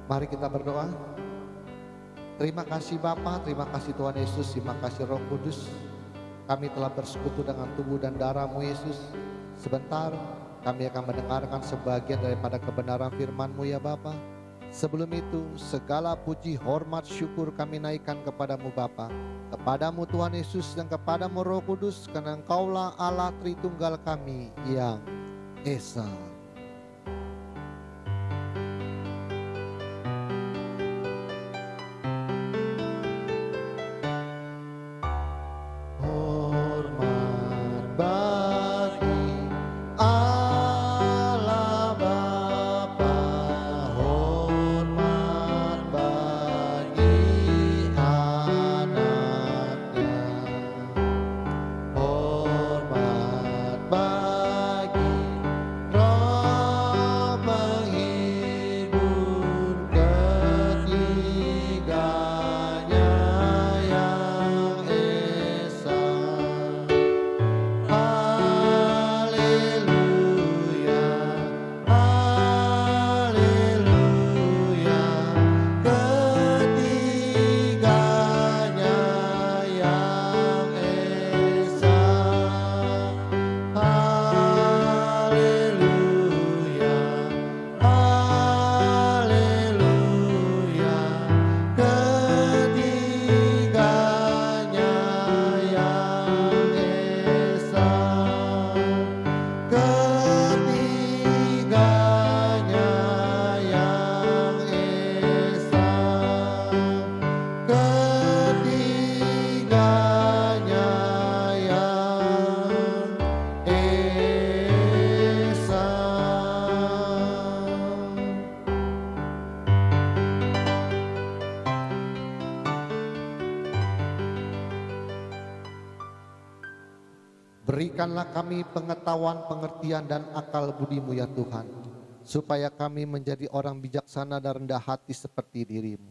Mari kita berdoa. Terima kasih Bapa, terima kasih Tuhan Yesus, terima kasih Roh Kudus. Kami telah bersekutu dengan tubuh dan darah-Mu Yesus. Sebentar kami akan mendengarkan sebagian daripada kebenaran firman-Mu ya Bapa. Sebelum itu segala puji, hormat, syukur kami naikkan kepadamu Bapa, kepadamu Tuhan Yesus dan kepadamu Roh Kudus, karena Engkaulah Allah Tritunggal kami yang Esa. Berikanlah kami pengetahuan, pengertian dan akal budi-Mu ya Tuhan, supaya kami menjadi orang bijaksana dan rendah hati seperti diri-Mu.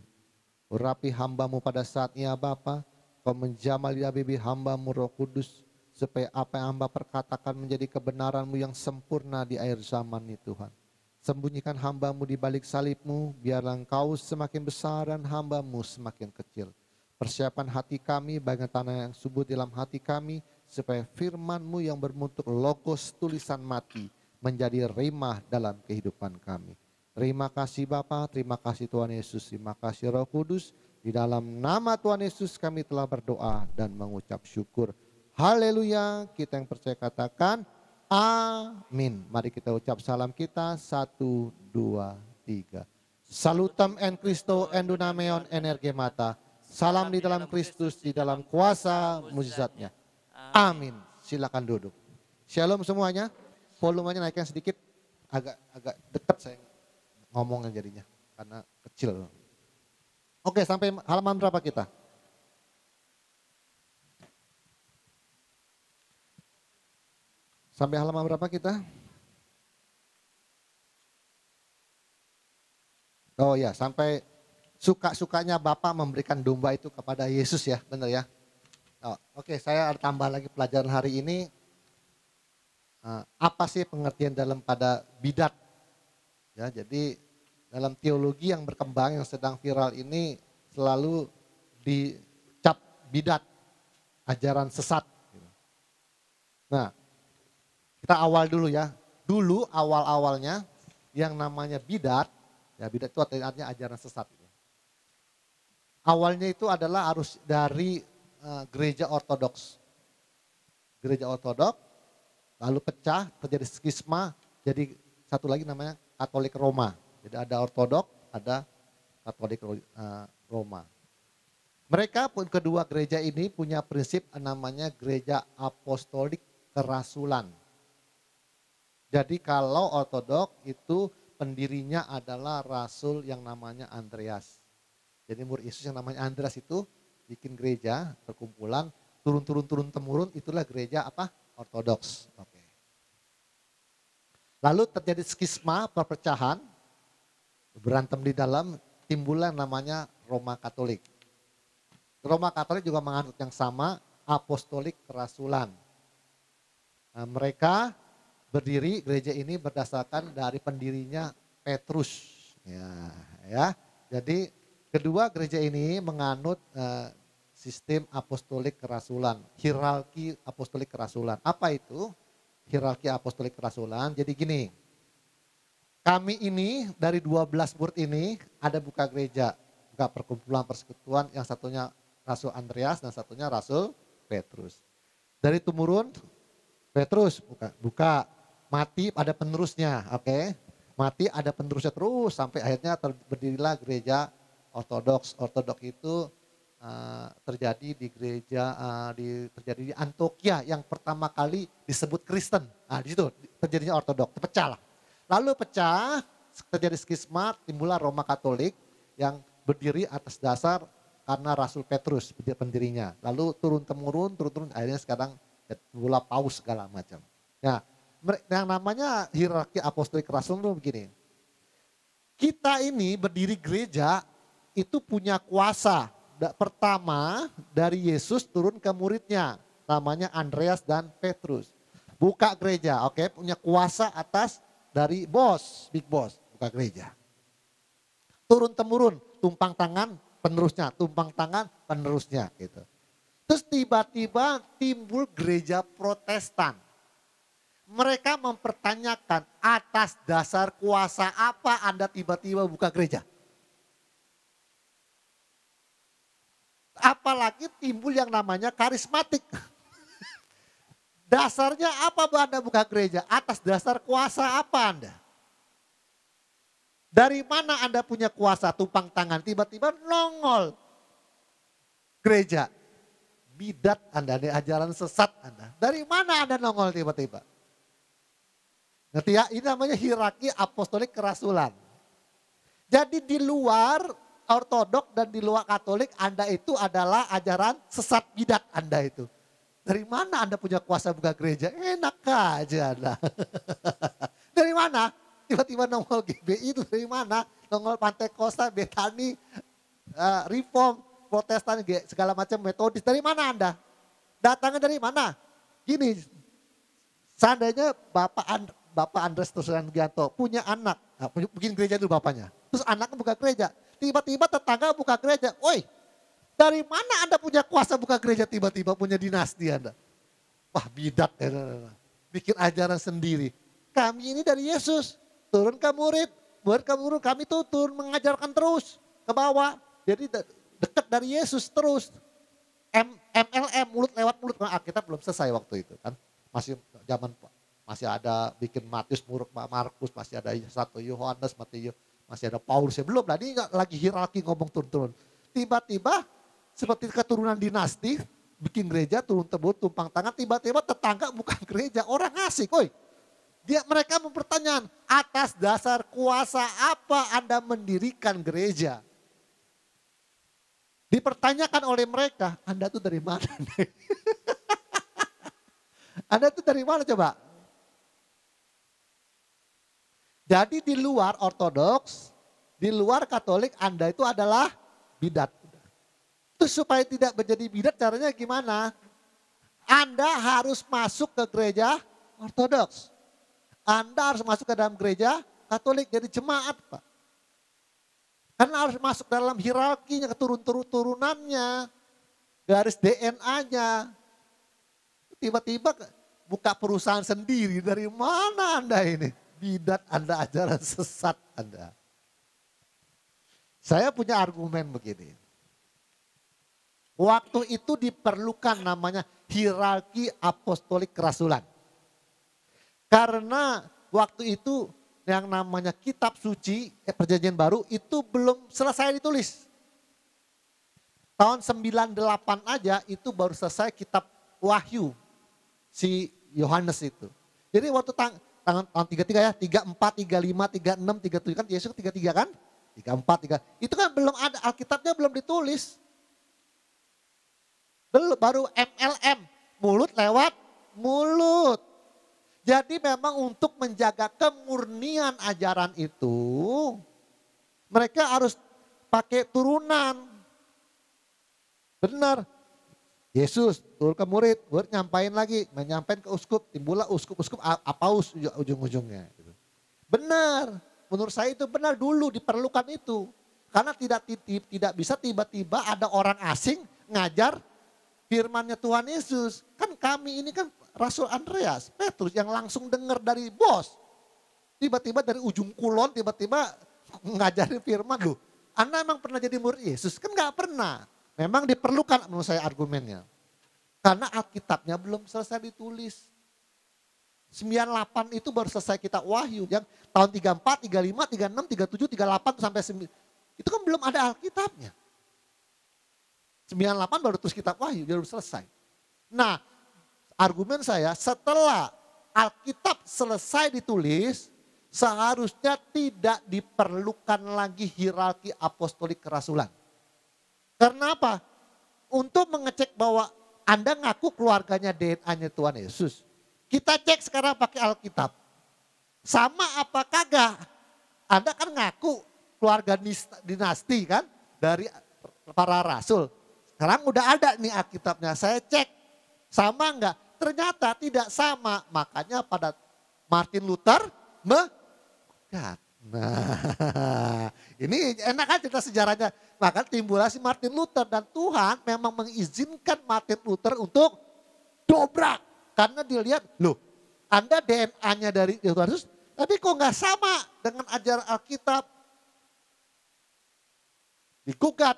Urapi hamba-Mu pada saatnya Bapa, Kau menjamah lidah bibir hamba-Mu Roh Kudus, supaya apa yang hamba perkatakan menjadi kebenaran-Mu yang sempurna di akhir zaman ini Tuhan. Sembunyikan hamba-Mu di balik salib-Mu, biarlah Engkau semakin besar dan hamba-Mu semakin kecil. Persiapan hati kami bagian tanah yang subur dalam hati kami, supaya firman-Mu yang berbentuk logos tulisan mati menjadi rhema dalam kehidupan kami. Terima kasih Bapa, terima kasih Tuhan Yesus, terima kasih Roh Kudus. Di dalam nama Tuhan Yesus kami telah berdoa dan mengucap syukur. Haleluya, kita yang percaya katakan amin. Mari kita ucap salam kita, 1, 2, 3. Salutam en Christo en dunameon energe mata. Salam di dalam Kristus, di dalam kuasa mujizatnya. Amin. Silakan duduk. Shalom semuanya. Volumenya naikkan sedikit. Agak dekat saya ngomongnya jadinya. Karena kecil. Oke, sampai halaman berapa kita? Sampai halaman berapa kita? Oh ya, sampai suka-sukanya Bapak memberikan domba itu kepada Yesus ya, benar ya? Oh, oke, saya ada tambah lagi pelajaran hari ini. Apa sih pengertian dalam pada bidat? Ya, jadi dalam teologi yang berkembang yang sedang viral ini selalu dicap bidat, ajaran sesat. Nah, kita awal dulu ya. Dulu awal-awalnya yang namanya bidat, ya bidat itu artinya ajaran sesat. Awalnya itu adalah arus dari gereja ortodoks. Gereja ortodoks, lalu pecah, terjadi skisma, jadi satu lagi namanya Katolik Roma. Jadi ada ortodoks, ada Katolik Roma. Mereka pun kedua gereja ini punya prinsip namanya gereja apostolik kerasulan. Jadi kalau ortodoks itu pendirinya adalah rasul yang namanya Andreas. Jadi murid Yesus yang namanya Andreas itu bikin gereja, perkumpulan, turun-temurun, itulah gereja apa? Ortodoks. Oke. Lalu terjadi skisma, perpecahan, berantem di dalam, timbullah namanya Roma Katolik. Roma Katolik juga menganut yang sama, apostolik kerasulan. Nah, mereka berdiri gereja ini berdasarkan dari pendirinya Petrus. Ya. Jadi kedua gereja ini menganut sistem apostolik kerasulan, hierarki apostolik kerasulan. Apa itu hierarki apostolik kerasulan? Jadi gini, kami ini dari 12 murid ini ada buka gereja, buka perkumpulan persekutuan, yang satunya Rasul Andreas dan satunya Rasul Petrus. Dari temurun Petrus buka, mati ada penerusnya, oke? Mati ada penerusnya terus sampai akhirnya berdirilah gereja ortodoks. Ortodoks itu terjadi di gereja terjadi di Antioquia yang pertama kali disebut Kristen. Nah, di situ terjadinya ortodoks, pecah lah. Lalu pecah, terjadi skisma, timbullah Roma Katolik yang berdiri atas dasar karena Rasul Petrus pendirinya. Lalu turun-temurun, akhirnya sekarang timbullah paus segala macam. Nah, yang namanya hierarki apostolik rasul itu begini. Kita ini berdiri gereja itu punya kuasa. Pertama dari Yesus turun ke muridnya, namanya Andreas dan Petrus. Buka gereja, oke, punya kuasa atas dari bos, big boss, buka gereja. Turun-temurun, tumpang tangan penerusnya, tumpang tangan penerusnya gitu. Terus tiba-tiba timbul gereja Protestan. Mereka mempertanyakan atas dasar kuasa apa Anda tiba-tiba buka gereja. Apalagi timbul yang namanya karismatik. Dasarnya apa Anda buka gereja? Atas dasar kuasa apa Anda? Dari mana Anda punya kuasa tumpang tangan? Tiba-tiba nongol gereja. Bidat Anda, ini ajaran sesat Anda. Dari mana Anda nongol tiba-tiba? Ngerti ya? Ini namanya hierarki apostolik kerasulan. Jadi di luar ortodok dan di luar Katolik Anda itu adalah ajaran sesat bidat Anda itu. Dari mana Anda punya kuasa buka gereja? Enak aja Anda. Dari mana? Tiba-tiba nongol GBI itu dari mana? Nongol Pantai Kosta, Betani, Reform, Protestan, segala macam metodis. Dari mana Anda? Datangnya dari mana? Gini, seandainya Bapak Andres Susangianto punya anak, bikin gereja dulu bapaknya. Terus anaknya buka gereja. Tiba-tiba tetangga buka gereja. Woi, dari mana Anda punya kuasa buka gereja tiba-tiba punya dinasti Anda? Wah bidat ya. Bikin ajaran sendiri. Kami ini dari Yesus. Turun ke murid. Murid ke murid kami tuh turun mengajarkan terus ke bawah. Jadi dekat dari Yesus terus. MLM mulut lewat mulut. Nah, kita belum selesai waktu itu kan. Masih ada bikin Matius, Markus, masih ada 1 Yohanes, Matius, masih ada Paulus. Belum lah, ini lagi hierarki ngomong turun-turun. Tiba-tiba seperti keturunan dinasti, bikin gereja turun-temurun, tumpang tangan, tiba-tiba tetangga bukan gereja, orang asik, woi. Mereka mempertanyakan, atas dasar kuasa apa Anda mendirikan gereja? Dipertanyakan oleh mereka, Anda tuh dari mana? Anda tuh dari mana coba? Jadi di luar ortodoks, di luar Katolik Anda itu adalah bidat. Terus supaya tidak menjadi bidat caranya gimana? Anda harus masuk ke gereja ortodoks. Anda harus masuk ke dalam gereja Katolik jadi jemaat Pak. Karena harus masuk dalam hierarkinya, keturun-turunannya, garis DNA-nya. Tiba-tiba buka perusahaan sendiri, dari mana Anda ini? Bidat Anda, ajaran sesat Anda. Saya punya argumen begini. Waktu itu diperlukan namanya hierarki apostolik kerasulan. Karena waktu itu yang namanya kitab suci perjanjian baru itu belum selesai ditulis. Tahun 98 aja itu baru selesai kitab Wahyu si Yohanes itu. Jadi waktu tahun 33 ya, 34, 35, 36, 37 kan Yesus 33 kan? 34, 3. Itu kan belum ada, Alkitabnya belum ditulis. Belum, baru MLM, mulut lewat mulut. Jadi memang untuk menjaga kemurnian ajaran itu, mereka harus pakai turunan. Benar. Yesus turun ke murid nyampain lagi, menyampaikan ke uskup, timbullah uskup-uskup apaus ujung-ujungnya. Benar, menurut saya itu benar dulu diperlukan itu. Karena tidak bisa tiba-tiba ada orang asing ngajar firman-Nya Tuhan Yesus. Kan kami ini kan Rasul Andreas, Petrus yang langsung dengar dari bos. Tiba-tiba dari ujung kulon tiba-tiba ngajarin firman. Loh, Anda emang pernah jadi murid Yesus? Kan gak pernah. Memang diperlukan menurut saya argumennya. Karena Alkitabnya belum selesai ditulis. 98 itu baru selesai kitab Wahyu. Yang tahun 34, 35, 36, 37, 38 sampai 9. Itu kan belum ada Alkitabnya. 98 baru terus kitab Wahyu, baru selesai. Nah, argumen saya setelah Alkitab selesai ditulis, seharusnya tidak diperlukan lagi hierarki apostolik kerasulan. Karena apa? Untuk mengecek bahwa Anda ngaku keluarganya DNA-nya Tuhan Yesus. Kita cek sekarang pakai Alkitab. Sama apa kagak? Anda kan ngaku keluarga dinasti kan dari para rasul. Sekarang udah ada nih Alkitabnya, saya cek. Sama enggak? Ternyata tidak sama. Makanya pada Martin Luther menggugat. Nah, ini enak kan cerita sejarahnya. Maka timbullah si Martin Luther dan Tuhan memang mengizinkan Martin Luther untuk dobrak. Karena dilihat, loh Anda DNA-nya dari Tuhan Yesus, tapi kok nggak sama dengan ajaran Alkitab. Digugat,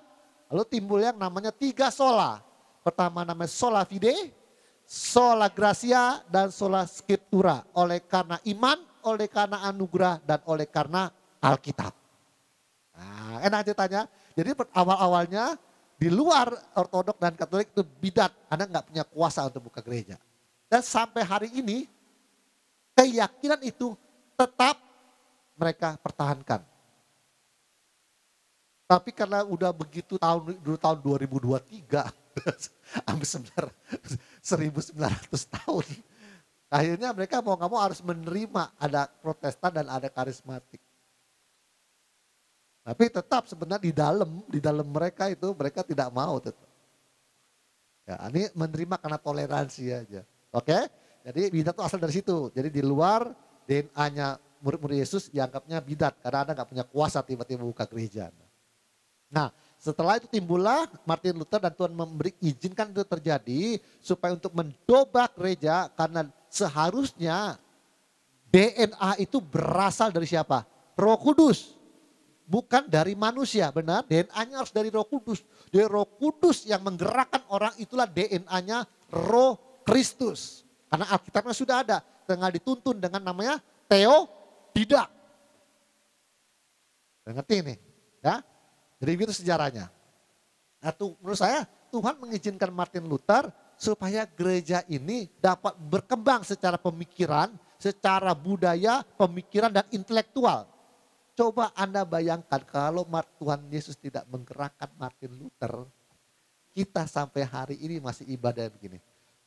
lalu timbul yang namanya 3 sola. Pertama namanya sola fide, sola gratia, dan sola scriptura. Oleh karena iman, oleh karena anugerah, dan oleh karena Alkitab. Nah, enak ceritanya. Jadi awal-awalnya di luar Ortodok dan Katolik itu bidat. Anda nggak punya kuasa untuk buka gereja. Dan sampai hari ini keyakinan itu tetap mereka pertahankan. Tapi karena udah begitu tahun 2023, hampir 1900 tahun. Akhirnya mereka mau nggak mau harus menerima ada Protestan dan ada karismatik. Tapi tetap sebenarnya di dalam mereka itu mereka tidak mau tetap. Ya, ini menerima karena toleransi aja. Oke? Jadi bidat itu asal dari situ. Jadi di luar DNA-nya murid-murid Yesus dianggapnya bidat karena Anda nggak punya kuasa tiba-tiba buka gereja. Nah, setelah itu timbullah Martin Luther dan Tuhan izinkan itu terjadi supaya untuk mendobrak gereja karena seharusnya DNA itu berasal dari siapa? Roh Kudus. Bukan dari manusia, benar? DNA-nya harus dari Roh Kudus. Dari Roh Kudus yang menggerakkan orang itulah DNA-nya Roh Kristus. Karena Alkitabnya sudah ada, tinggal dituntun dengan namanya Theodidak. Ngerti ini? Ya? Jadi itu sejarahnya. Nah, menurut saya Tuhan mengizinkan Martin Luther supaya gereja ini dapat berkembang secara pemikiran, secara budaya, pemikiran dan intelektual. Coba Anda bayangkan kalau Tuhan Yesus tidak menggerakkan Martin Luther, kita sampai hari ini masih ibadah begini.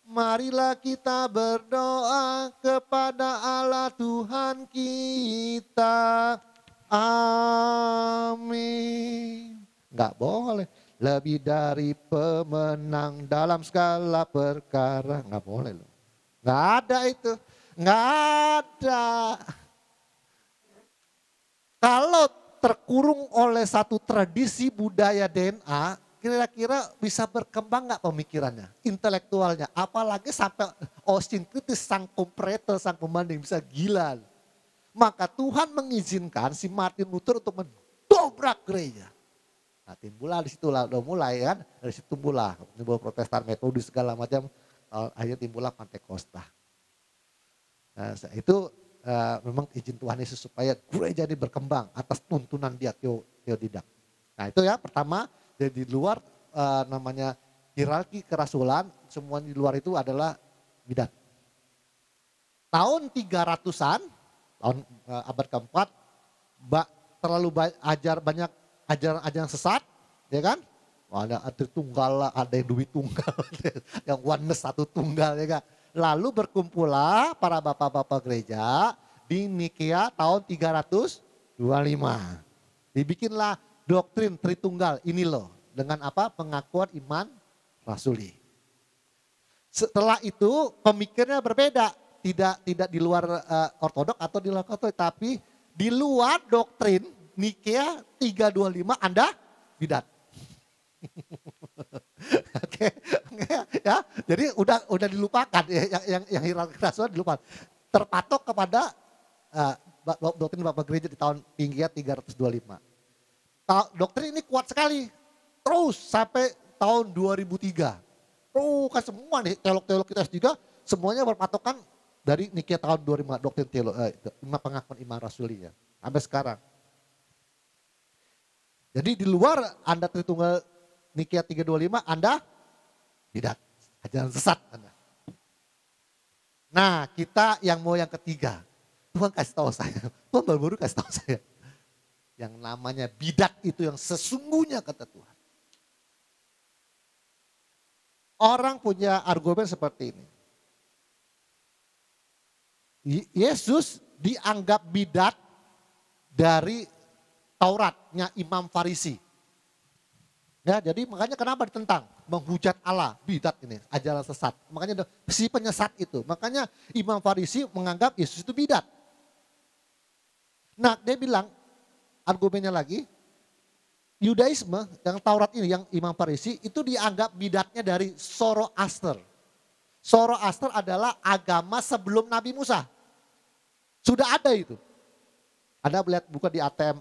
Marilah kita berdoa kepada Allah Tuhan kita. Amin. Enggak boleh. Lebih dari pemenang dalam segala perkara. Enggak boleh loh. Enggak ada itu. Enggak ada. Kalau terkurung oleh satu tradisi budaya DNA, kira-kira bisa berkembang nggak pemikirannya, intelektualnya. Apalagi sampai Austin kritis sang komparator, sang pembanding bisa gila. Maka Tuhan mengizinkan si Martin Luther untuk mendobrak gereja. Nah timbullah di situ lah, udah mulai kan, dari situ timbul Protestan, Metodis segala macam, akhirnya timbullah Pantekosta. Nah itu memang izin Tuhan Yesus supaya gereja ini berkembang atas tuntunan dia Theodidak. Nah itu ya pertama, jadi di luar namanya hierarki kerasulan, semua di luar itu adalah bidat. Tahun 300-an, tahun abad keempat, terlalu banyak ajaran-ajaran sesat, ya kan? Ada tunggal, ada yang duit tunggal, yang oneness satu tunggal, ya kan? Lalu berkumpullah para bapak-bapak gereja di Nikea tahun 325. Dibikinlah doktrin Tritunggal ini loh. Dengan apa? Pengakuan iman rasuli. Setelah itu pemikirnya berbeda. Tidak di luar ortodok atau di luar katolik. Tapi di luar doktrin Nikea 325 Anda bidat. Oke, ya. Jadi udah dilupakan yang hierarki rasulan dilupakan. Terpatok kepada doktrin Bapak Gereja di tahun Nikea 325. Doktrin ini kuat sekali. Terus sampai tahun 2003. Kan semua nih teolog-teolog kita juga semuanya berpatokan dari Nikea tahun 2005 doktrin pengakuan iman rasulinya sampai sekarang. Jadi di luar Anda Tritunggal Nikea 325 Anda tidak ajaran sesat Anda. Nah, kita yang mau yang ketiga. Tuhan kasih tahu saya. Tuhan baru kasih tahu saya. Yang namanya bidat itu yang sesungguhnya kata Tuhan. Orang punya argumen seperti ini. Yesus dianggap bidat dari Tauratnya Imam Farisi. Ya, jadi makanya kenapa ditentang? Menghujat Allah, bidat ini, ajaran sesat. Makanya si penyesat itu. Makanya Imam Farisi menganggap Yesus itu bidat. Nah, dia bilang, argumennya lagi, Yudaisme, yang Taurat ini, yang Imam Farisi, itu dianggap bidatnya dari Zoroaster. Zoroaster adalah agama sebelum Nabi Musa. Sudah ada itu. Anda lihat buka di ATM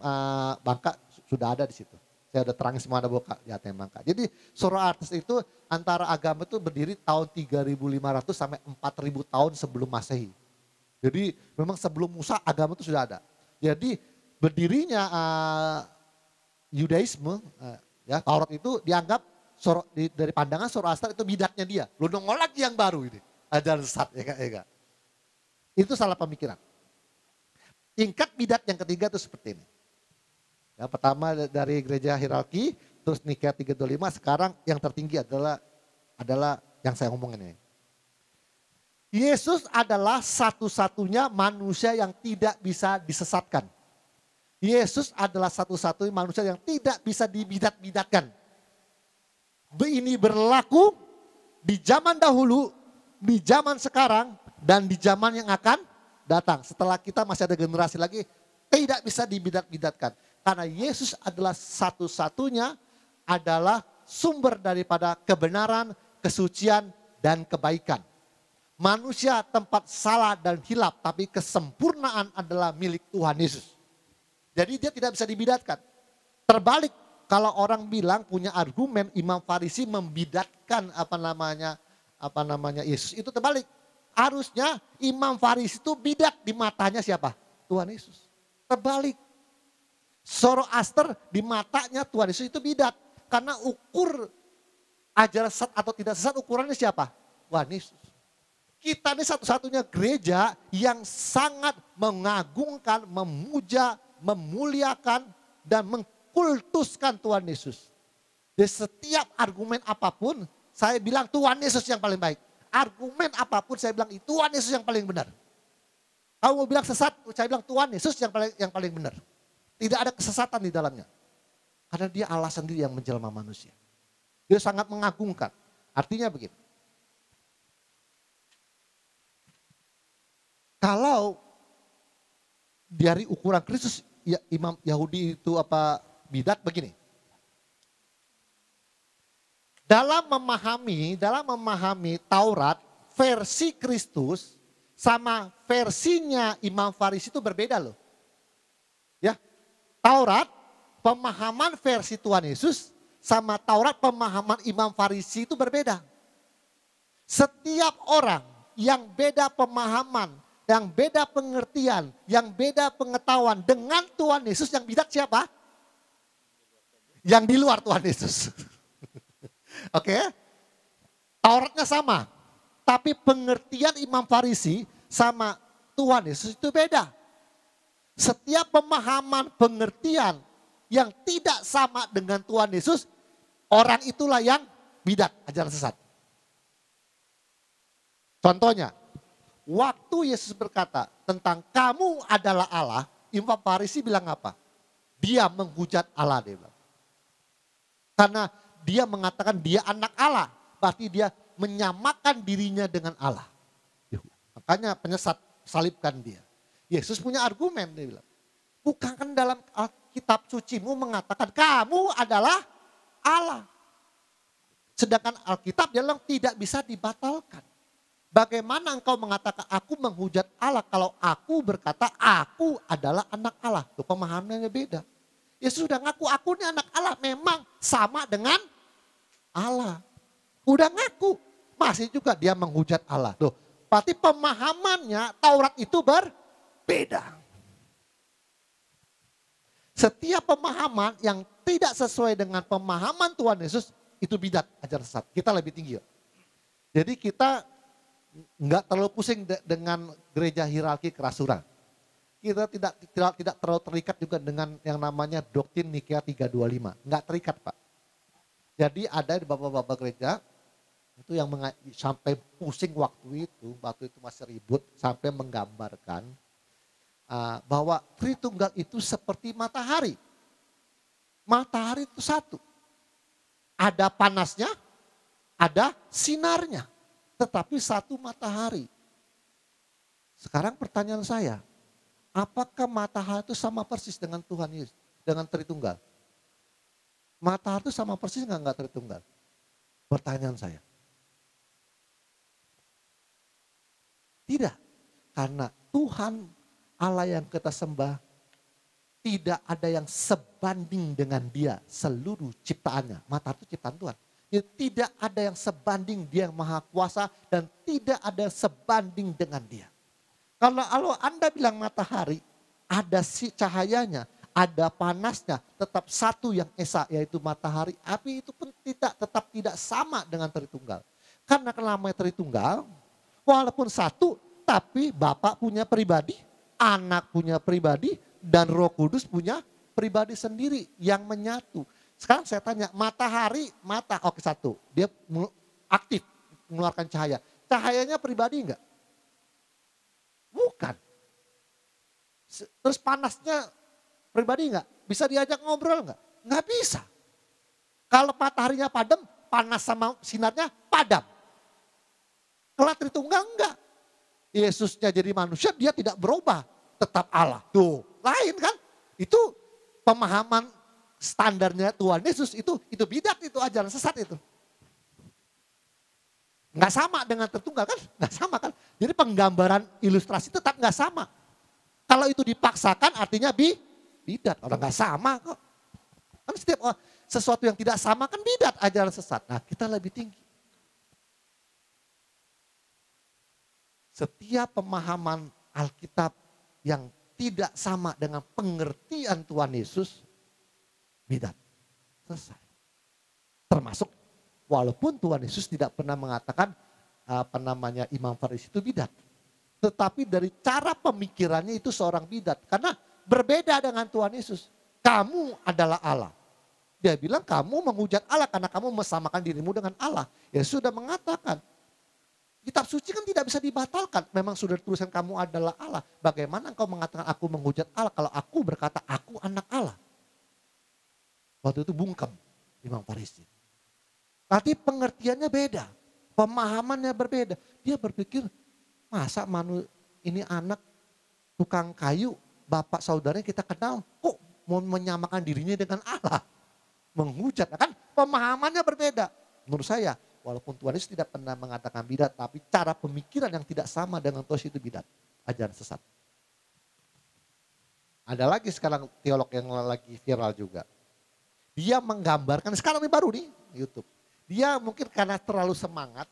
Bangka, sudah ada di situ. Saya udah terangin semua ada buka di ATM Bangka. Jadi Zoroaster itu antara agama itu berdiri tahun 3.500 sampai 4.000 tahun sebelum Masehi. Jadi memang sebelum Musa agama itu sudah ada. Jadi berdirinya Yudaisme, ya Taurat itu dianggap dari pandangan Zoroaster itu bidatnya dia. Lu nongol lagi yang baru ini, ajaran sesat ya Kak. Itu salah pemikiran. Tingkat bidat yang ketiga itu seperti ini. Ya, pertama dari gereja hierarki, terus Nikea 325, sekarang yang tertinggi adalah yang saya ngomongin ini. Yesus adalah satu-satunya manusia yang tidak bisa disesatkan. Yesus adalah satu-satunya manusia yang tidak bisa dibidat-bidatkan. Ini berlaku di zaman dahulu, di zaman sekarang, dan di zaman yang akan datang. Setelah kita masih ada generasi lagi, tidak bisa dibidat-bidatkan. Karena Yesus adalah satu-satunya adalah sumber daripada kebenaran, kesucian, dan kebaikan. Manusia tempat salah dan hilap, tapi kesempurnaan adalah milik Tuhan Yesus. Jadi dia tidak bisa dibidatkan. Terbalik kalau orang bilang punya argumen Imam Farisi membidatkan apa namanya Yesus, itu terbalik. Harusnya Imam Farisi itu bidat di matanya siapa? Tuhan Yesus. Terbalik. Zoroaster di matanya Tuhan Yesus itu bidat. Karena ukur ajaran sesat atau tidak sesat ukurannya siapa? Tuhan Yesus. Kita ini satu-satunya gereja yang sangat mengagungkan, memuja, memuliakan, dan mengkultuskan Tuhan Yesus. Di setiap argumen apapun, saya bilang Tuhan Yesus yang paling baik. Argumen apapun saya bilang Tuhan Yesus yang paling benar. Kamu mau bilang sesat, saya bilang Tuhan Yesus yang paling benar. Tidak ada kesesatan di dalamnya. Karena dia Allah sendiri yang menjelma manusia. Dia sangat mengagungkan. Artinya begini. Kalau dari ukuran Kristus, ya, Imam Yahudi itu bidat begini. Dalam memahami Taurat, versi Kristus sama versinya Imam Farisi itu berbeda loh. Ya, Taurat, pemahaman versi Tuhan Yesus sama Taurat pemahaman Imam Farisi itu berbeda. Setiap orang yang beda pemahaman, yang beda pengertian, yang beda pengetahuan dengan Tuhan Yesus, yang bidat siapa? Yang di luar Tuhan Yesus. Oke? Tauratnya sama, tapi pengertian Imam Farisi sama Tuhan Yesus itu beda. Setiap pemahaman pengertian yang tidak sama dengan Tuhan Yesus, orang itulah yang bidat, ajaran sesat. Contohnya, waktu Yesus berkata tentang kamu adalah Allah, Imam Farisi bilang apa? Dia menghujat Allah, dia bilang. Karena dia mengatakan dia anak Allah, berarti dia menyamakan dirinya dengan Allah. Makanya penyesat salibkan dia. Yesus punya argumen, dia bilang. Bukan dalam kitab sucimu mengatakan kamu adalah Allah. Sedangkan Alkitab dia bilang tidak bisa dibatalkan. Bagaimana engkau mengatakan aku menghujat Allah kalau aku berkata aku adalah anak Allah. Itu pemahamannya beda. Yesus sudah ngaku aku ini anak Allah. Memang sama dengan Allah. Udah ngaku. Masih juga dia menghujat Allah. Tuh, berarti pemahamannya Taurat itu berbeda. Setiap pemahaman yang tidak sesuai dengan pemahaman Tuhan Yesus itu bidat, ajaran sesat. Kita lebih tinggi. Jadi kita nggak terlalu pusing dengan gereja hierarki kerasulan. Kita tidak terlalu terikat juga dengan yang namanya doktrin Nikea 325. Nggak terikat, Pak. Jadi ada di bapak-bapak gereja itu yang sampai pusing waktu itu masih ribut sampai menggambarkan bahwa Tritunggal itu seperti matahari. Matahari itu satu. Ada panasnya, ada sinarnya. Tetapi satu matahari. Sekarang pertanyaan saya, apakah matahari itu sama persis dengan Tuhan Yesus, dengan Tritunggal? Matahari itu sama persis enggak Tritunggal? Pertanyaan saya. Tidak, karena Tuhan Allah yang kita sembah tidak ada yang sebanding dengan dia seluruh ciptaannya. Matahari itu ciptaan Tuhan. Ya, tidak ada yang sebanding dia yang maha kuasa dan tidak ada yang sebanding dengan dia. Kalau Anda bilang matahari, ada si cahayanya, ada panasnya, tetap satu yang esa yaitu matahari. Api itu pun tetap tidak sama dengan Tritunggal. Karena namanya Tritunggal, walaupun satu tapi Bapa punya pribadi, Anak punya pribadi, dan Roh Kudus punya pribadi sendiri yang menyatu. Sekarang saya tanya, matahari, oke satu. Dia aktif mengeluarkan cahaya. Cahayanya pribadi enggak? Bukan. Terus panasnya pribadi enggak? Bisa diajak ngobrol enggak? Enggak bisa. Kalau mataharinya padam, panas sama sinarnya padam. Kalau Tritunggal enggak. Yesusnya jadi manusia, dia tidak berubah. Tetap Allah. Tuh, lain kan? Itu pemahaman standarnya Tuhan Yesus itu bidat, itu ajaran sesat itu. Nggak sama dengan Tritunggal kan? Nggak sama kan? Jadi penggambaran ilustrasi tetap nggak sama. Kalau itu dipaksakan artinya bidat. Orang nggak sama kok. Kan setiap sesuatu yang tidak sama kan bidat, ajaran sesat. Nah kita lebih tinggi. Setiap pemahaman Alkitab yang tidak sama dengan pengertian Tuhan Yesus, bidat, selesai. Termasuk walaupun Tuhan Yesus tidak pernah mengatakan Imam Farisi itu bidat. Tetapi dari cara pemikirannya itu seorang bidat. Karena berbeda dengan Tuhan Yesus. Kamu adalah Allah. Dia bilang kamu menghujat Allah karena kamu mesamakan dirimu dengan Allah. Ya sudah mengatakan. Kitab suci kan tidak bisa dibatalkan. Memang sudah dituliskan kamu adalah Allah. Bagaimana engkau mengatakan aku menghujat Allah kalau aku berkata aku anak Allah. Waktu itu bungkam Imam Farisi. Tapi pengertiannya beda. Pemahamannya berbeda. Dia berpikir masa ini anak tukang kayu, bapak saudaranya kita kenal. Kok mau menyamakan dirinya dengan Allah? Menghujat. Kan pemahamannya berbeda. Menurut saya. Walaupun Tuhan Yesus tidak pernah mengatakan bidat, tapi cara pemikiran yang tidak sama dengan Tuhan Yesus itu bidat. Ajaran sesat. Ada lagi sekarang teolog yang lagi viral juga. Dia menggambarkan, sekarang ini baru nih YouTube. Dia mungkin karena terlalu semangat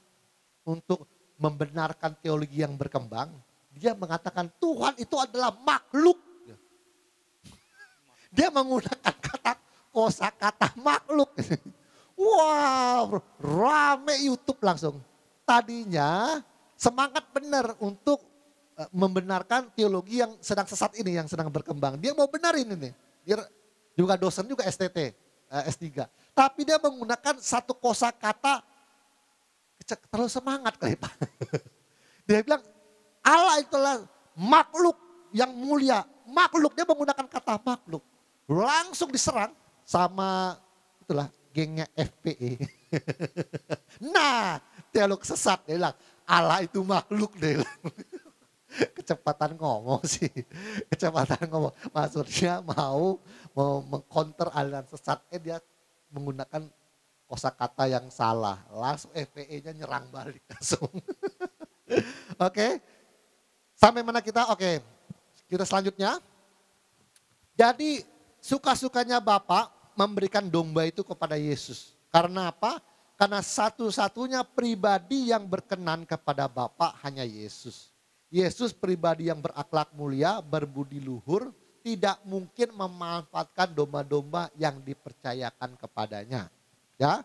untuk membenarkan teologi yang berkembang. Dia mengatakan Tuhan itu adalah makhluk. Dia menggunakan kosakata makhluk. Wow, rame YouTube langsung. Tadinya semangat benar untuk membenarkan teologi yang sedang sesat ini, yang sedang berkembang. Dia mau benarin ini. Dia juga dosen juga STT, S3. Tapi dia menggunakan satu kosakata terlalu semangat kali Pak. Dia bilang Allah itulah makhluk yang mulia. Makhluk, dia menggunakan kata makhluk. Langsung diserang sama itulah gengnya FPE. Nah, teolog sesat dia bilang, Allah itu makhluk dia bilang. Kecepatan ngomong sih. Kecepatan ngomong. Maksudnya mau mengcounter aliran sesat. Dia menggunakan kosakata yang salah. Langsung FPE-nya nyerang balik langsung. Oke. Sampai mana kita? Oke. Kita selanjutnya. Jadi suka-sukanya Bapak memberikan domba itu kepada Yesus. Karena apa? Karena satu-satunya pribadi yang berkenan kepada Bapa hanya Yesus. Yesus pribadi yang berakhlak mulia, berbudi luhur, tidak mungkin memanfaatkan domba-domba yang dipercayakan kepadanya. Ya.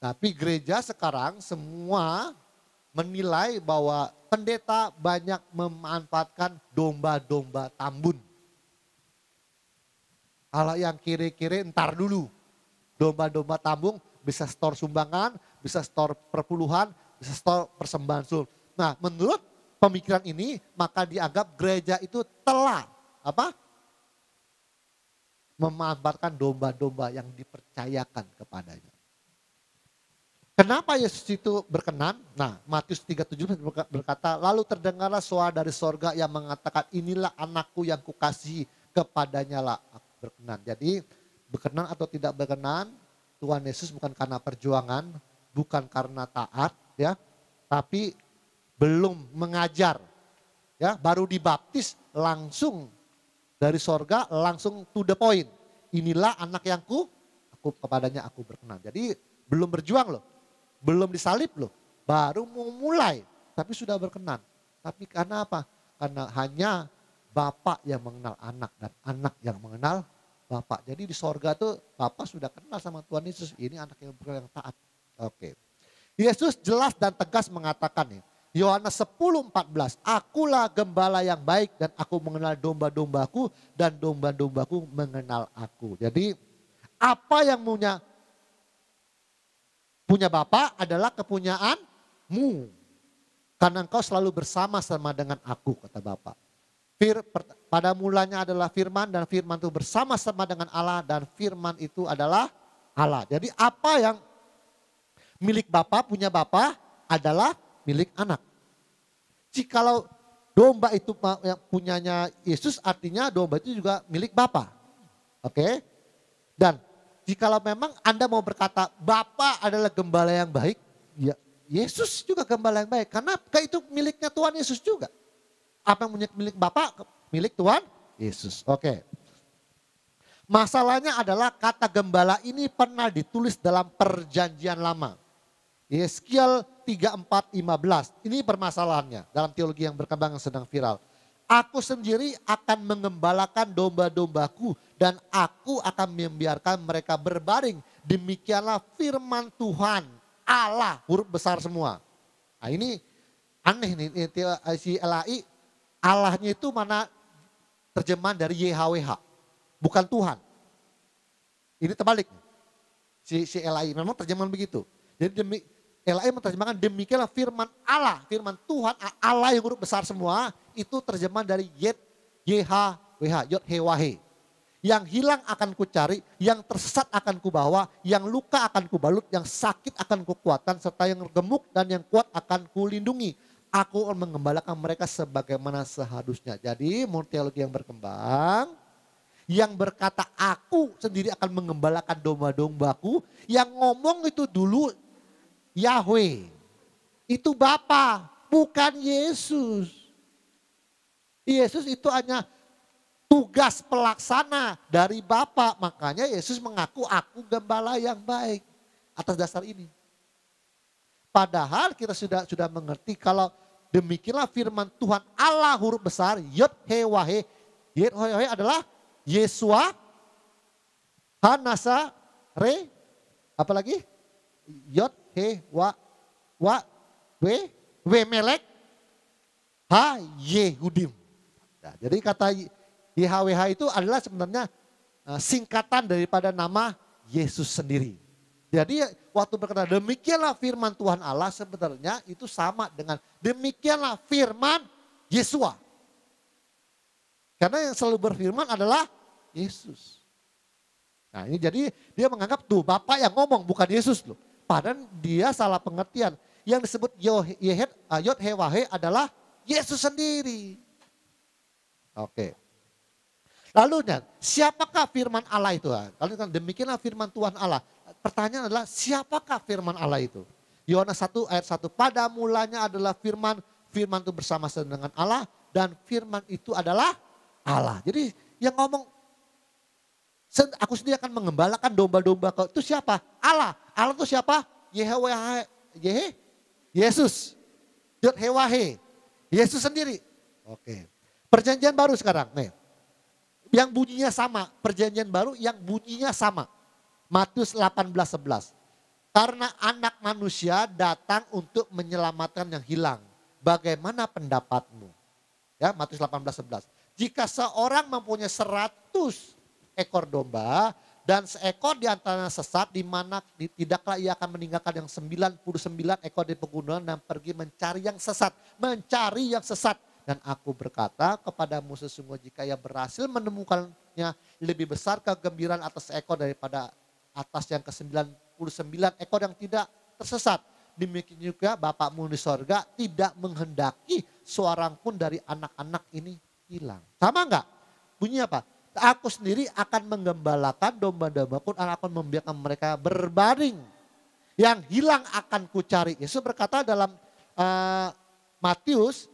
Tapi gereja sekarang semua menilai bahwa pendeta banyak memanfaatkan domba-domba tambun. Kalau yang kiri-kiri entar dulu. Domba-domba tambung bisa store sumbangan, bisa store perpuluhan, bisa store persembahan sul. Nah, menurut pemikiran ini maka dianggap gereja itu telah memanfaatkan domba-domba yang dipercayakan kepadanya. Kenapa Yesus itu berkenan? Nah, Matius 3:7 berkata, lalu terdengarlah suara dari sorga yang mengatakan, inilah anakku yang kukasihi, kepadanya lah aku berkenan. Jadi berkenan atau tidak berkenan, Tuhan Yesus bukan karena perjuangan, bukan karena taat, ya, tapi belum mengajar, ya, baru dibaptis langsung dari sorga, langsung to the point. Inilah anak yang aku kepadanya aku berkenan. Jadi belum berjuang loh, belum disalib loh, baru mau mulai, tapi sudah berkenan. Tapi karena apa? Karena hanya Bapak yang mengenal anak dan anak yang mengenal Bapak. Jadi di sorga tuh Bapak sudah kenal sama Tuhan Yesus. Ini anak yang taat. Oke. Yesus jelas dan tegas mengatakan nih. Yohanes 10:14. Akulah gembala yang baik dan aku mengenal domba-dombaku dan domba-dombaku mengenal aku. Jadi apa yang punya Bapak adalah kepunyaanmu. Karena engkau selalu bersama-sama dengan aku, kata Bapak. Pada mulanya adalah firman dan firman itu bersama-sama dengan Allah dan firman itu adalah Allah. Jadi apa yang milik Bapa, punya Bapa adalah milik anak. Jikalau domba itu yang punyanya Yesus artinya domba itu juga milik Bapa. Oke? Dan jikalau memang Anda mau berkata Bapa adalah gembala yang baik, ya Yesus juga gembala yang baik. Karena itu miliknya Tuhan Yesus juga. Apa yang milik Bapak, milik Tuhan Yesus. Oke. Masalahnya adalah kata gembala ini pernah ditulis dalam perjanjian lama. Yeskiel 34:15. Ini permasalahannya dalam teologi yang berkembang yang sedang viral. Aku sendiri akan mengembalakan domba-dombaku dan aku akan membiarkan mereka berbaring. Demikianlah firman Tuhan Allah, huruf besar semua. Nah ini aneh nih, si LAI. Allahnya itu mana terjemahan dari YHWH, bukan Tuhan. Ini terbalik. Si LAI memang terjemahan begitu. Jadi LAI menerjemahkan demikianlah firman Allah, firman Tuhan Allah yang huruf besar semua, itu terjemahan dari YHWH, Yod-He-Wah-He. Yang hilang akan kucari, yang tersesat akan kubawa, yang luka akan kubalut, yang sakit akan kukuatkan, serta yang gemuk dan yang kuat akan kulindungi. Aku akan mengembalakan mereka sebagaimana seharusnya. Jadi menurut teologi yang berkembang, yang berkata aku sendiri akan mengembalakan domba-dombaku, yang ngomong itu dulu Yahweh. Itu Bapa, bukan Yesus. Yesus itu hanya tugas pelaksana dari Bapa. Makanya Yesus mengaku aku gembala yang baik. Atas dasar ini. Padahal kita sudah mengerti kalau demikianlah firman Tuhan Allah huruf besar Yod-He-Wah-He. Yod-He-Wah-He adalah Yesua, Hanasa, Re, apalagi? Yod-He-Wah-We, Melek, Ha-Yehudim. Nah, jadi kata YHWH itu adalah sebenarnya singkatan daripada nama Yesus sendiri. Jadi waktu berkata demikianlah firman Tuhan Allah sebenarnya itu sama dengan demikianlah firman Yesua. Karena yang selalu berfirman adalah Yesus. Nah ini jadi dia menganggap tuh Bapak yang ngomong bukan Yesus loh. Padahal dia salah pengertian. Yang disebut Yod-He-Wah-He adalah Yesus sendiri. Oke. Lalu siapakah firman Allah itu? Kalau kan demikianlah firman Tuhan Allah. Pertanyaan adalah siapakah firman Allah itu? Yohanes 1 ayat 1. Pada mulanya adalah firman. Firman itu bersama-sama dengan Allah. Dan firman itu adalah Allah. Jadi yang ngomong, aku sendiri akan mengembalakan domba-domba kau. Itu siapa? Allah. Allah itu siapa? Yesus. Yod-Heh-Wah-He. Yesus sendiri. Oke. Perjanjian baru sekarang. Nih. Yang bunyinya sama. Perjanjian baru yang bunyinya sama. Matius 18:11. Karena anak manusia datang untuk menyelamatkan yang hilang. Bagaimana pendapatmu? Ya, Matius 18:11. Jika seorang mempunyai 100 ekor domba dan seekor di antaranya sesat, di mana tidaklah ia akan meninggalkan yang 99 ekor di pegunungan dan pergi mencari yang sesat. Mencari yang sesat. Dan aku berkata kepadamu sesungguhnya jika ia berhasil menemukannya lebih besar kegembiraan atas ekor daripada atas yang ke-99 ekor yang tidak tersesat. Demikian juga Bapakmu di sorga tidak menghendaki seorang pun dari anak-anak ini hilang. Sama enggak? Bunyinya apa? Aku sendiri akan menggembalakan domba-dombaku dan akan membiarkan mereka berbaring. Yang hilang akan kucari. Yesus berkata dalam Matius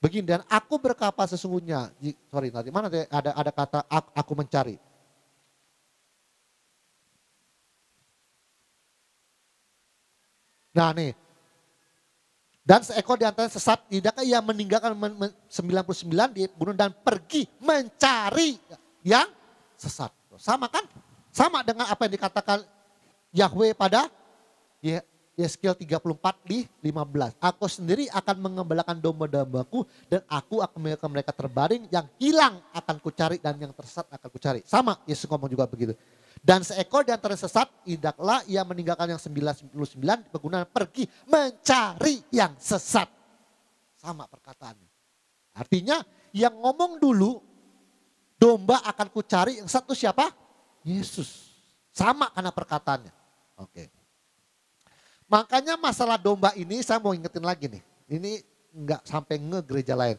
begini, dan aku berkata sesungguhnya, nanti mana ada kata aku mencari. Nah nih, dan seekor di antara sesat, tidakkah ia meninggalkan 99 di gunung dan pergi mencari yang sesat. Sama kan? Sama dengan apa yang dikatakan Yahweh pada Yeskiel 34 di 15. Aku sendiri akan mengembalakan domba-dombaku dan aku akan membiarkan mereka terbaring. Yang hilang akan kucari dan yang tersesat akan kucari. Sama Yesus ngomong juga begitu. Dan seekor di antara sesat, tidaklah ia meninggalkan yang 99 pegunungan pergi mencari yang sesat. Sama perkataannya. Artinya yang ngomong dulu domba akan kucari, yang satu siapa? Yesus. Sama karena perkataannya. Oke. Makanya masalah domba ini saya mau ingetin lagi nih. Ini enggak sampai gereja lain.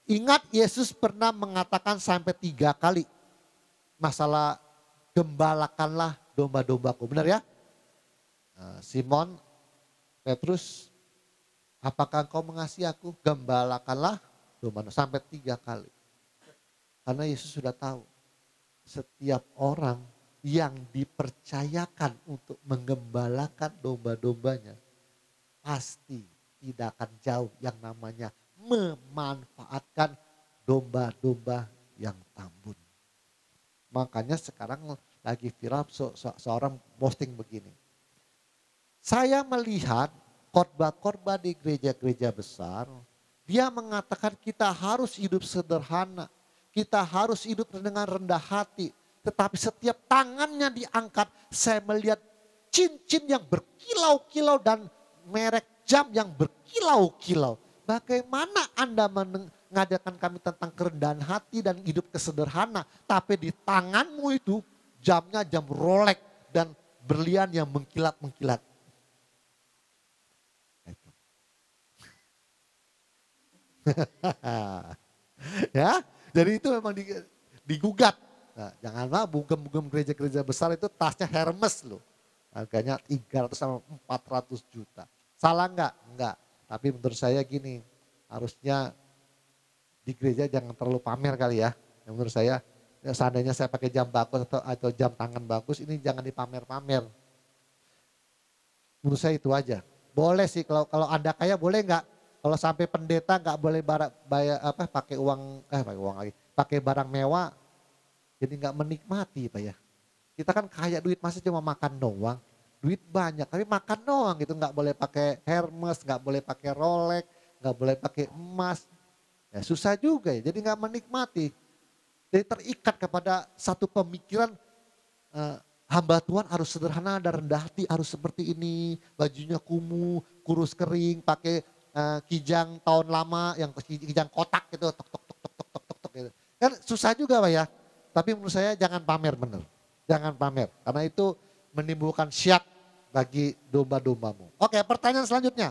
Ingat Yesus pernah mengatakan sampai 3 kali masalah gembalakanlah domba-dombaku. Benar ya? Simon, Petrus, apakah engkau mengasihi aku? Gembalakanlah domba. Sampai 3 kali. Karena Yesus sudah tahu setiap orang yang dipercayakan untuk menggembalakan domba-dombanya pasti tidak akan jauh yang namanya memanfaatkan domba-domba yang tambun. Makanya sekarang lagi viral seorang posting begini. Saya melihat khotbah-khotbah di gereja-gereja besar, dia mengatakan kita harus hidup sederhana, kita harus hidup dengan rendah hati. Tetapi setiap tangannya diangkat, saya melihat cincin yang berkilau-kilau dan merek jam yang berkilau-kilau. Bagaimana Anda mengadakan kami tentang kerendahan hati dan hidup kesederhana. Tapi di tanganmu itu jamnya jam Rolex dan berlian yang mengkilat-mengkilat. Ya, jadi itu memang digugat. Nah, janganlah bugem-bugem gereja-gereja besar itu tasnya Hermes loh. Harganya 300 sama 400 juta. Salah enggak? Enggak. Tapi menurut saya gini, harusnya di gereja jangan terlalu pamer kali ya. Menurut saya, seandainya saya pakai jam bagus atau jam tangan bagus, ini jangan dipamer-pamer. Menurut saya itu aja. Boleh sih kalau Anda kaya boleh enggak? Kalau sampai pendeta enggak boleh pakai uang pakai barang mewah. Jadi nggak menikmati Pak ya. Kita kan kaya duit masa cuma makan doang. Duit banyak tapi makan doang gitu. Nggak boleh pakai Hermes, nggak boleh pakai Rolex, nggak boleh pakai emas. Ya susah juga ya, jadi nggak menikmati. Jadi terikat kepada satu pemikiran hamba Tuhan harus sederhana dan rendah hati, harus seperti ini. Bajunya kumuh, kurus kering, pakai kijang tahun lama yang kijang kotak gitu. Tok tok tok tok tok tok tok gitu. Kan susah juga Pak ya. Tapi menurut saya jangan pamer benar. Jangan pamer. Karena itu menimbulkan syak bagi domba-dombamu. Oke, pertanyaan selanjutnya.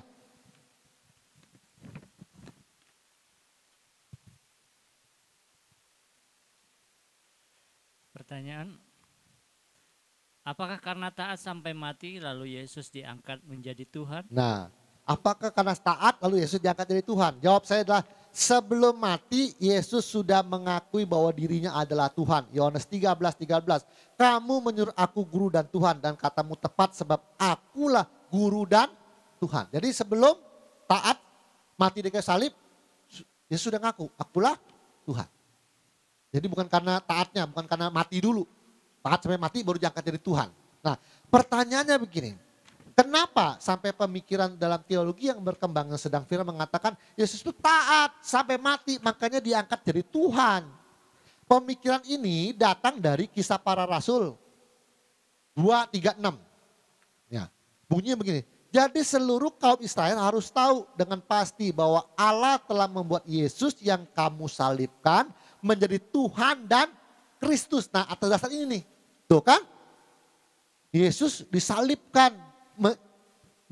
Pertanyaan, apakah karena taat sampai mati lalu Yesus diangkat menjadi Tuhan? Nah, apakah karena taat lalu Yesus diangkat jadi Tuhan? Jawab saya adalah sebelum mati Yesus sudah mengakui bahwa dirinya adalah Tuhan. Yohanes 13:13. Kamu menyuruh aku guru dan Tuhan dan katamu tepat sebab akulah guru dan Tuhan. Jadi sebelum taat mati di kayu salib Yesus sudah ngaku akulah Tuhan. Jadi bukan karena taatnya, bukan karena mati dulu. Taat sampai mati baru diangkat jadi Tuhan. Nah, pertanyaannya begini. Kenapa sampai pemikiran dalam teologi yang berkembang yang sedang viral mengatakan Yesus itu taat sampai mati makanya diangkat jadi Tuhan. Pemikiran ini datang dari Kisah Para Rasul 2:36. Ya, bunyinya begini. Jadi seluruh kaum Israel harus tahu dengan pasti bahwa Allah telah membuat Yesus yang kamu salibkan menjadi Tuhan dan Kristus. Nah atas dasar ini nih, tuh kan? Yesus disalibkan,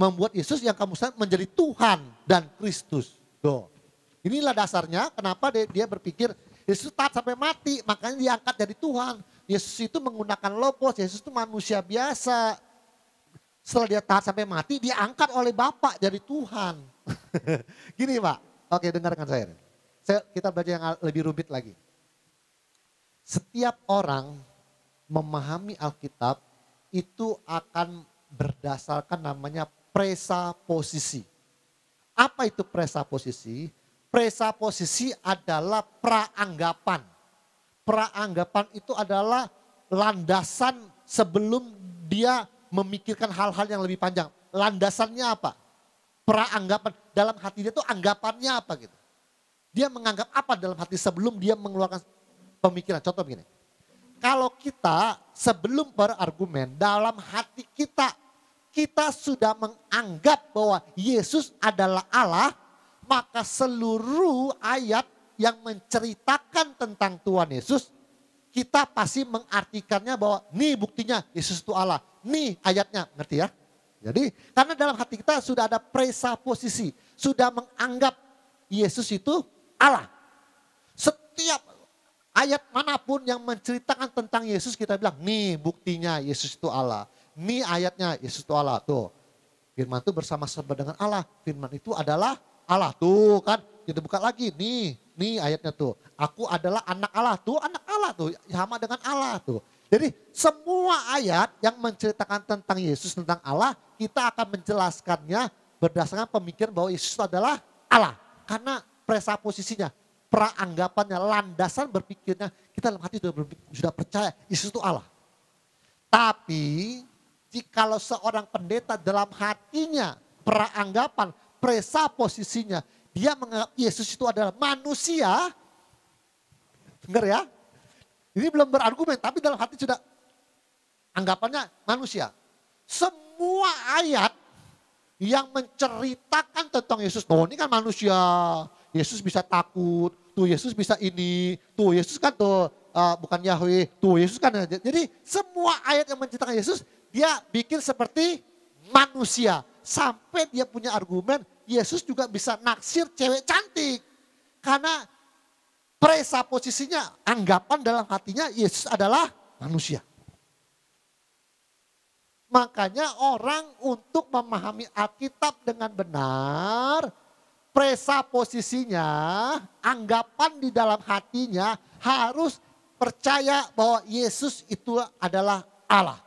membuat Yesus yang kamu salibkan menjadi Tuhan dan Kristus. Tuh. Inilah dasarnya kenapa dia berpikir Yesus taat sampai mati, makanya diangkat jadi Tuhan. Yesus itu menggunakan logos, Yesus itu manusia biasa. Setelah dia taat sampai mati, diangkat oleh Bapa jadi Tuhan. Gini Pak, oke dengarkan saya. Kita baca yang lebih rumit lagi. Setiap orang memahami Alkitab itu akan berdasarkan namanya presaposisi. Apa itu presaposisi? Presaposisi adalah praanggapan. Praanggapan itu adalah landasan sebelum dia memikirkan hal-hal yang lebih panjang. Landasannya apa? Praanggapan. Dalam hati dia tuh anggapannya apa gitu. Dia menganggap apa dalam hati sebelum dia mengeluarkan pemikiran. Contoh begini. Kalau kita sebelum berargumen dalam hati kita sudah menganggap bahwa Yesus adalah Allah, maka seluruh ayat yang menceritakan tentang Tuhan Yesus, kita pasti mengartikannya bahwa nih buktinya Yesus itu Allah. Nih ayatnya, ngerti ya? Jadi karena dalam hati kita sudah ada presaposisi, sudah menganggap Yesus itu Allah. Setiap ayat manapun yang menceritakan tentang Yesus kita bilang, nih buktinya Yesus itu Allah. Nih ayatnya Yesus itu Allah. Tuh, firman itu bersama-sama dengan Allah. Firman itu adalah Allah. Tuh kan, kita buka lagi. Nih ayatnya tuh. Aku adalah anak Allah. Tuh anak Allah tuh, sama dengan Allah tuh. Jadi semua ayat yang menceritakan tentang Yesus, tentang Allah, kita akan menjelaskannya berdasarkan pemikiran bahwa Yesus adalah Allah. Karena presaposisinya, praanggapannya, landasan berpikirnya, kita dalam hati sudah percaya Yesus itu Allah. Tapi jikalau seorang pendeta dalam hatinya, praanggapan, presaposisinya, dia menganggap Yesus itu adalah manusia, dengar ya, ini belum berargumen, tapi dalam hati sudah anggapannya manusia. Semua ayat yang menceritakan tentang Yesus, oh ini kan manusia, Yesus bisa takut, tuh Yesus bisa ini, tuh Yesus kan tuh bukan Yahweh, tuh Yesus kan. Jadi semua ayat yang menceritakan Yesus, dia bikin seperti manusia. Sampai dia punya argumen, Yesus juga bisa naksir cewek cantik. Karena presaposisinya, anggapan dalam hatinya Yesus adalah manusia. Makanya orang untuk memahami Alkitab dengan benar, presaposisinya, anggapan di dalam hatinya harus percaya bahwa Yesus itu adalah Allah.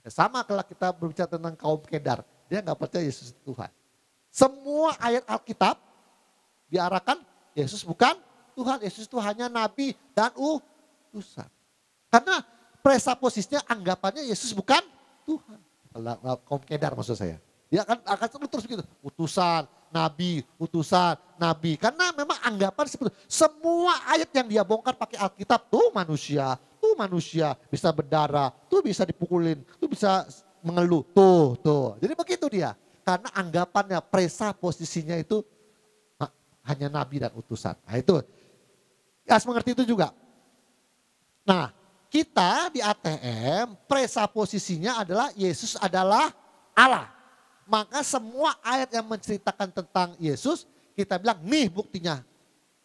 Sama kalau kita berbicara tentang kaum Kedar, dia nggak percaya Yesus itu Tuhan. Semua ayat Alkitab diarahkan Yesus bukan Tuhan, Yesus itu hanya nabi dan utusan. Karena presaposisinya anggapannya Yesus bukan Tuhan. Kaum Kedar maksud saya. Ya kan akan terus begitu, utusan, nabi. Karena memang anggapan seperti itu. Semua ayat yang dia bongkar pakai Alkitab, tuh manusia bisa berdarah, tuh bisa dipukulin, tuh bisa mengeluh, tuh. Jadi begitu dia. Karena anggapannya presaposisinya itu hanya nabi dan utusan. Nah itu, harus mengerti itu juga. Nah kita di ATM presaposisinya adalah Yesus adalah Allah. Maka semua ayat yang menceritakan tentang Yesus, kita bilang nih buktinya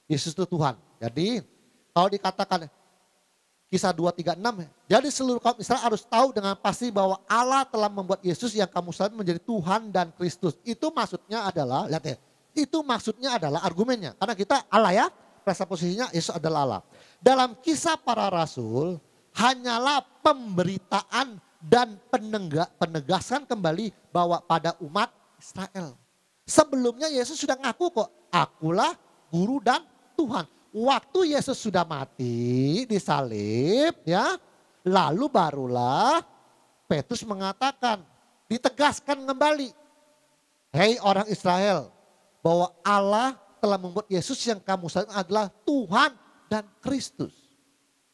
Yesus itu Tuhan. Jadi kalau dikatakan Kisah 2:36. Jadi seluruh kaum Israel harus tahu dengan pasti bahwa Allah telah membuat Yesus yang kamu salib menjadi Tuhan dan Kristus. Itu maksudnya adalah, lihat ya. Itu maksudnya adalah argumennya. Karena kita Allah ya, presupposisinya Yesus adalah Allah. Dalam Kisah Para Rasul hanyalah pemberitaan dan penegasan kembali bahwa pada umat Israel. Sebelumnya Yesus sudah ngaku kok, akulah guru dan Tuhan. Waktu Yesus sudah mati, disalib ya, lalu barulah Petrus mengatakan, ditegaskan kembali. Hei orang Israel, bahwa Allah telah membuat Yesus yang kamu salib adalah Tuhan dan Kristus.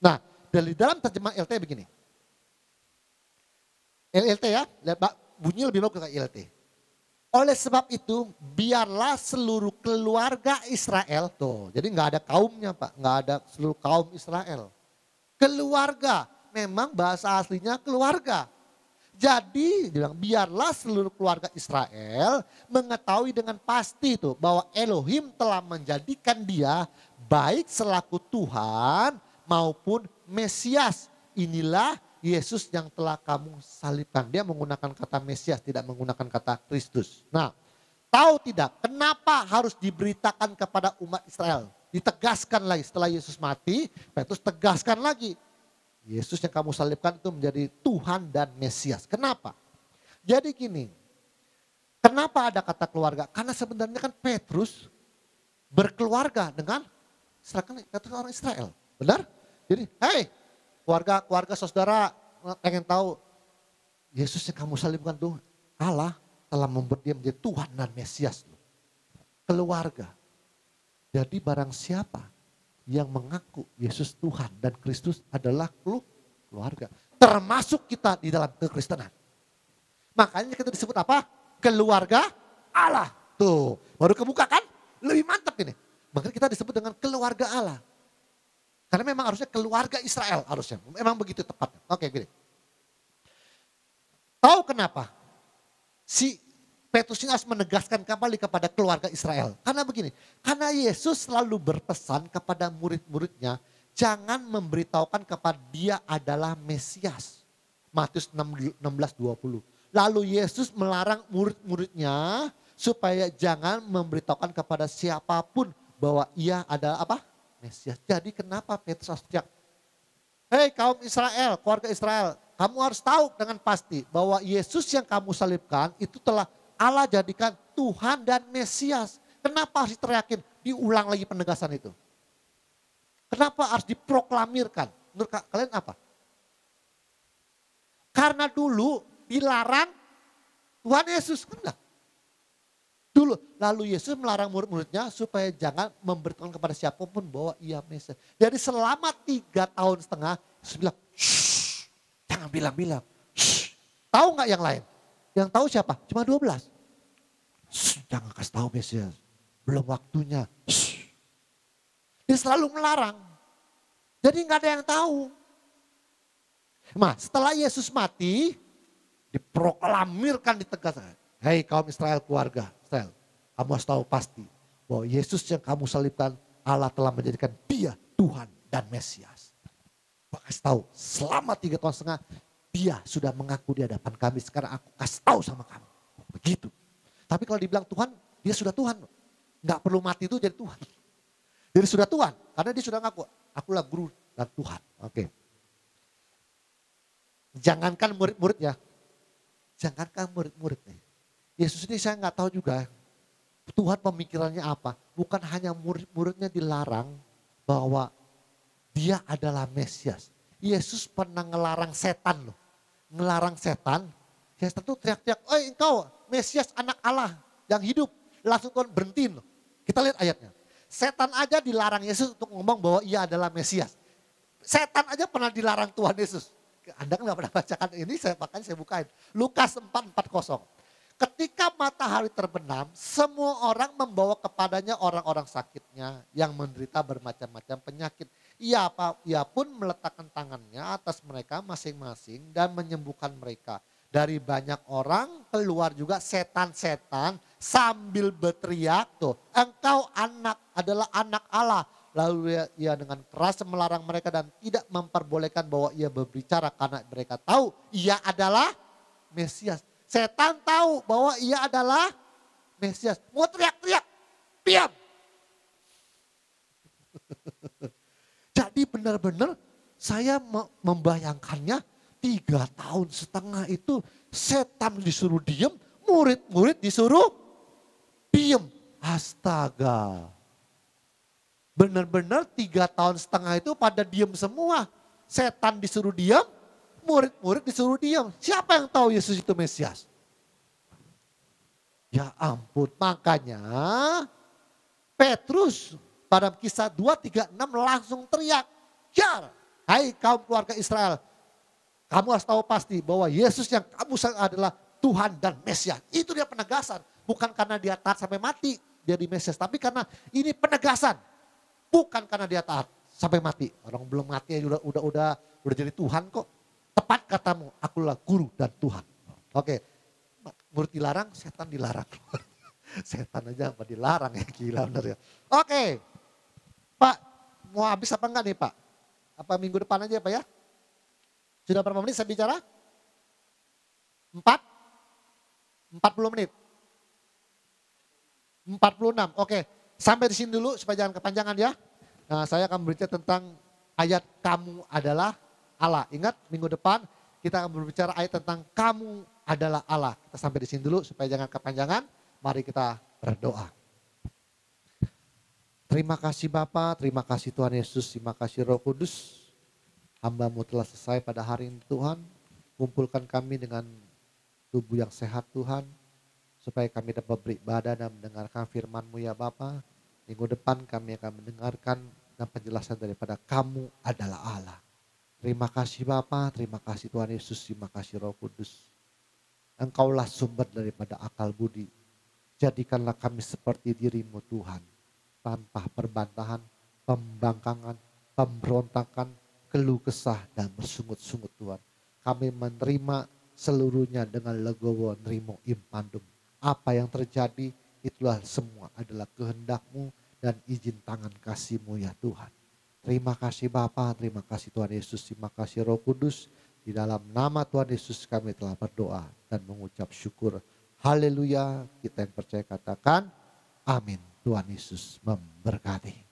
Nah, dari dalam terjemahan LT begini. LT ya, lihat bunyi lebih bagus kayak LT. Oleh sebab itu biarlah seluruh keluarga Israel, tuh jadi nggak ada kaumnya Pak, nggak ada seluruh kaum Israel. Keluarga, memang bahasa aslinya keluarga. Jadi dia bilang biarlah seluruh keluarga Israel mengetahui dengan pasti itu bahwa Elohim telah menjadikan dia baik selaku Tuhan maupun Mesias. Inilah Yesus yang telah kamu salibkan. Dia menggunakan kata Mesias, tidak menggunakan kata Kristus. Nah, tahu tidak kenapa harus diberitakan kepada umat Israel? Ditegaskan lagi setelah Yesus mati, Petrus tegaskan lagi. Yesus yang kamu salibkan itu menjadi Tuhan dan Mesias. Kenapa? Jadi gini, kenapa ada kata keluarga? Karena sebenarnya kan Petrus berkeluarga dengan Petrus orang Israel. Benar? Jadi, hei keluarga saudara pengen tahu Yesus yang kamu salibkan tuh Allah telah membuat dia menjadi Tuhan dan Mesias. Keluarga. Jadi barang siapa yang mengaku Yesus Tuhan dan Kristus adalah keluarga. Termasuk kita di dalam kekristenan. Makanya kita disebut apa? Keluarga Allah. Tuh baru kebuka kan? Lebih mantap ini. Makanya kita disebut dengan keluarga Allah. Karena memang harusnya keluarga Israel harusnya. Memang begitu tepatnya. Oke gini. Tahu kenapa? Si Petrus ini harus menegaskan kembali kepada keluarga Israel. Karena begini. Karena Yesus selalu berpesan kepada murid-muridnya. Jangan memberitahukan kepada dia adalah Mesias. Matius 16:20. Lalu Yesus melarang murid-muridnya supaya jangan memberitahukan kepada siapapun bahwa ia adalah apa? Mesias. Jadi kenapa Petrus harus teriak? Hei kaum Israel, keluarga Israel. Kamu harus tahu dengan pasti bahwa Yesus yang kamu salibkan itu telah Allah jadikan Tuhan dan Mesias. Kenapa harus diteriakin? Diulang lagi penegasan itu. Kenapa harus diproklamirkan? Menurut kalian apa? Karena dulu dilarang Tuhan Yesus. Enggak. Dulu, lalu Yesus melarang murid-muridnya supaya jangan memberitahukan kepada siapapun bahwa ia Mesias. Jadi selama 3 tahun setengah, Yesus bilang, shh, jangan bilang-bilang. Tahu nggak yang lain? Yang tahu siapa? Cuma 12. Shh, jangan kasih tahu Mesias, belum waktunya. Shh. Dia selalu melarang. Jadi nggak ada yang tahu. Nah, setelah Yesus mati, diproklamirkan, ditegaskan. Hei kaum Israel keluarga Israel, kamu harus tahu pasti bahwa Yesus yang kamu salibkan Allah telah menjadikan dia Tuhan dan Mesias. Aku kasih tahu selama 3 tahun setengah dia sudah mengaku di hadapan kami, sekarang aku kasih tahu sama kamu. Begitu. Tapi kalau dibilang Tuhan, dia sudah Tuhan. Nggak perlu mati itu jadi Tuhan. Jadi sudah Tuhan, karena dia sudah ngaku, akulah guru dan Tuhan. Oke. Jangankan murid-murid ya, jangankan murid-murid. Yesus ini saya nggak tahu juga Tuhan pemikirannya apa. Bukan hanya murid-muridnya dilarang bahwa dia adalah Mesias. Yesus pernah ngelarang setan loh. Ngelarang setan. Setan tuh teriak-teriak, "Oi engkau Mesias anak Allah yang hidup." Langsung Tuhan berhentiin loh. Kita lihat ayatnya. Setan aja dilarang Yesus untuk ngomong bahwa ia adalah Mesias. Setan aja pernah dilarang Tuhan Yesus. Anda kan gak pernah bacakan ini, makanya saya bukain. Lukas 4:40. Ketika matahari terbenam, semua orang membawa kepadanya orang-orang sakitnya yang menderita bermacam-macam penyakit. Ia pun meletakkan tangannya atas mereka masing-masing dan menyembuhkan mereka. Dari banyak orang keluar juga setan-setan sambil berteriak tuh, engkau adalah anak Allah. Lalu ia dengan keras melarang mereka dan tidak memperbolehkan bahwa ia berbicara karena mereka tahu ia adalah Mesias. Setan tahu bahwa ia adalah Mesias. Mau teriak-teriak, diam. Jadi benar-benar saya membayangkannya 3 tahun setengah itu setan disuruh diam, murid-murid disuruh diam. Astaga. Benar-benar 3 tahun setengah itu pada diam semua. Setan disuruh diam, murid-murid disuruh diam. Siapa yang tahu Yesus itu Mesias? Ya ampun, makanya Petrus pada kisah 2:36 langsung teriak. Ya, hai kaum keluarga Israel, kamu harus tahu pasti bahwa Yesus yang kamu sangka adalah Tuhan dan Mesias. Itu dia penegasan. Bukan karena dia taat sampai mati dia di Mesias. Tapi karena ini penegasan. Bukan karena dia taat sampai mati. Orang belum mati udah jadi Tuhan kok. Tepat katamu, akulah guru dan Tuhan. Oke, murid dilarang, setan dilarang. Setan aja apa dilarang ya, gila bener ya. Oke, Pak mau habis apa enggak nih Pak? Apa minggu depan aja Pak ya? Sudah berapa menit saya bicara? 40 menit. 46, oke. Sampai di sini dulu supaya jangan kepanjangan ya. Nah, saya akan berbicara tentang ayat kamu adalah Allah. Ingat minggu depan kita akan berbicara ayat tentang kamu adalah Allah. Kita sampai di sini dulu supaya jangan kepanjangan. Mari kita berdoa. Terima kasih Bapa, terima kasih Tuhan Yesus, terima kasih Roh Kudus. Hamba-Mu telah selesai pada hari ini Tuhan. Kumpulkan kami dengan tubuh yang sehat Tuhan. Supaya kami dapat beribadah dan mendengarkan firman-Mu ya Bapa. Minggu depan kami akan mendengarkan dan penjelasan daripada kamu adalah Allah. Terima kasih Bapa, terima kasih Tuhan Yesus, terima kasih Roh Kudus. Engkaulah sumber daripada akal budi. Jadikanlah kami seperti diri-Mu Tuhan. Tanpa perbantahan, pembangkangan, pemberontakan, keluh kesah dan bersungut-sungut Tuhan. Kami menerima seluruhnya dengan legowo nrimo impandum. Apa yang terjadi itulah semua adalah kehendak-Mu dan izin tangan kasih-Mu ya Tuhan. Terima kasih Bapa, terima kasih Tuhan Yesus, terima kasih Roh Kudus. Di dalam nama Tuhan Yesus kami telah berdoa dan mengucap syukur. Haleluya, kita yang percaya katakan amin. Tuhan Yesus memberkati.